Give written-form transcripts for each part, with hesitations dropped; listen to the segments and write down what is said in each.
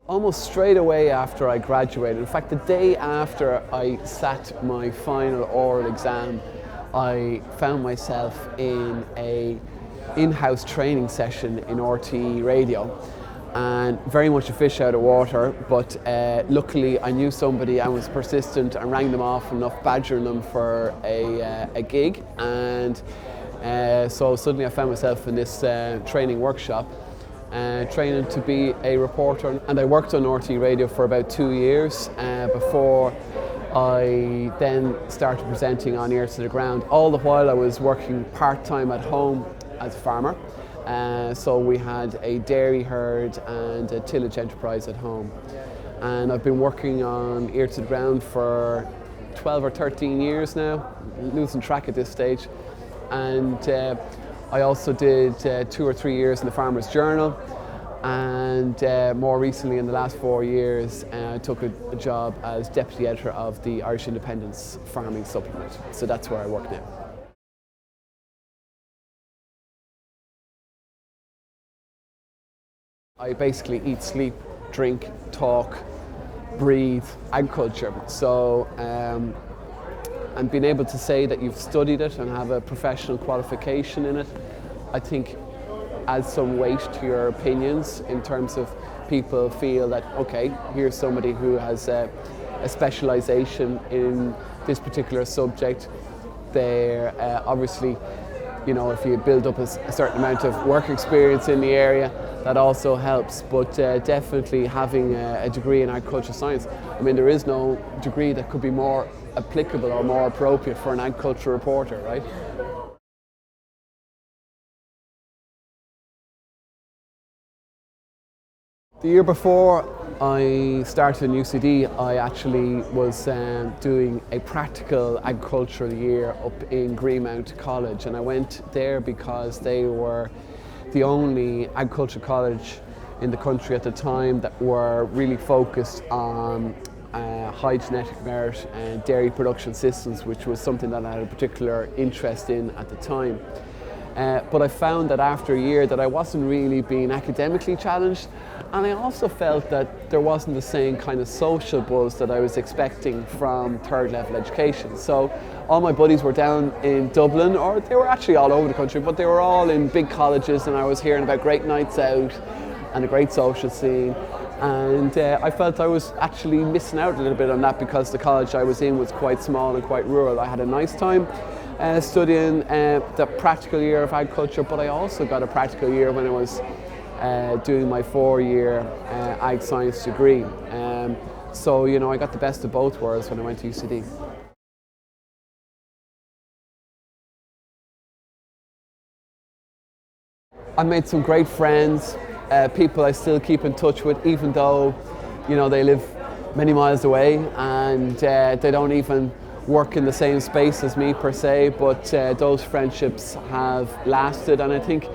Almost straight away after I graduated, in fact the day after I sat my final oral exam, I found myself in a in-house training session in RTE radio, and very much a fish out of water, but luckily I knew somebody and was persistent and rang them off enough, badgering them for a gig, and so suddenly I found myself in this training workshop, training to be a reporter, and I worked on RTE radio for about 2 years before I then started presenting on Ear to the Ground. All the while I was working part-time at home as a farmer, so we had a dairy herd and a tillage enterprise at home, and I've been working on Ear to the Ground for 12 or 13 years now, losing track at this stage, and I also did 2 or 3 years in the Farmer's Journal, and more recently in the last 4 years I took a job as Deputy Editor of the Irish Independence Farming Supplement. So that's where I work now. I basically eat, sleep, drink, talk, breathe agriculture. So and being able to say that you've studied it and have a professional qualification in it, I think adds some weight to your opinions, in terms of people feel that, okay, here's somebody who has a specialisation in this particular subject. They're obviously, you know, if you build up a certain amount of work experience in the area, that also helps, but definitely having a degree in agricultural science. I mean, there is no degree that could be more applicable or more appropriate for an agricultural reporter, right? The year before I started in UCD, I actually was doing a practical agricultural year up in Greenmount College, and I went there because they were the only agricultural college in the country at the time that were really focused on high genetic merit and dairy production systems, which was something that I had a particular interest in at the time. But I found that after a year that I wasn't really being academically challenged, and I also felt that there wasn't the same kind of social buzz that I was expecting from third level education. So all my buddies were down in Dublin, or they were actually all over the country, but they were all in big colleges, and I was hearing about great nights out and a great social scene. And I felt I was actually missing out a little bit on that, because the college I was in was quite small and quite rural. I had a nice time studying the practical year of agriculture, but I also got a practical year when I was doing my 4-year ag science degree. So, you know, I got the best of both worlds when I went to UCD. I made some great friends, people I still keep in touch with, even though, you know, they live many miles away, and they don't even work in the same space as me per se, but those friendships have lasted. And I think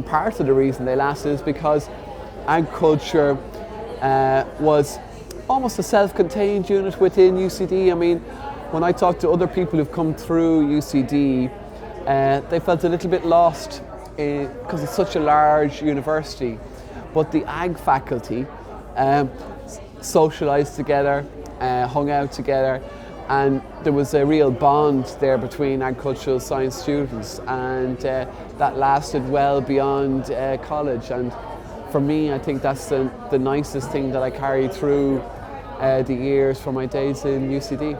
part of the reason they lasted is because agriculture was almost a self-contained unit within UCD. I mean, when I talk to other people who've come through UCD, they felt a little bit lost because it's such a large university, but the ag faculty socialised together, hung out together, and there was a real bond there between agricultural science students, and that lasted well beyond college. And for me, I think that's the nicest thing that I carried through the years from my days in UCD.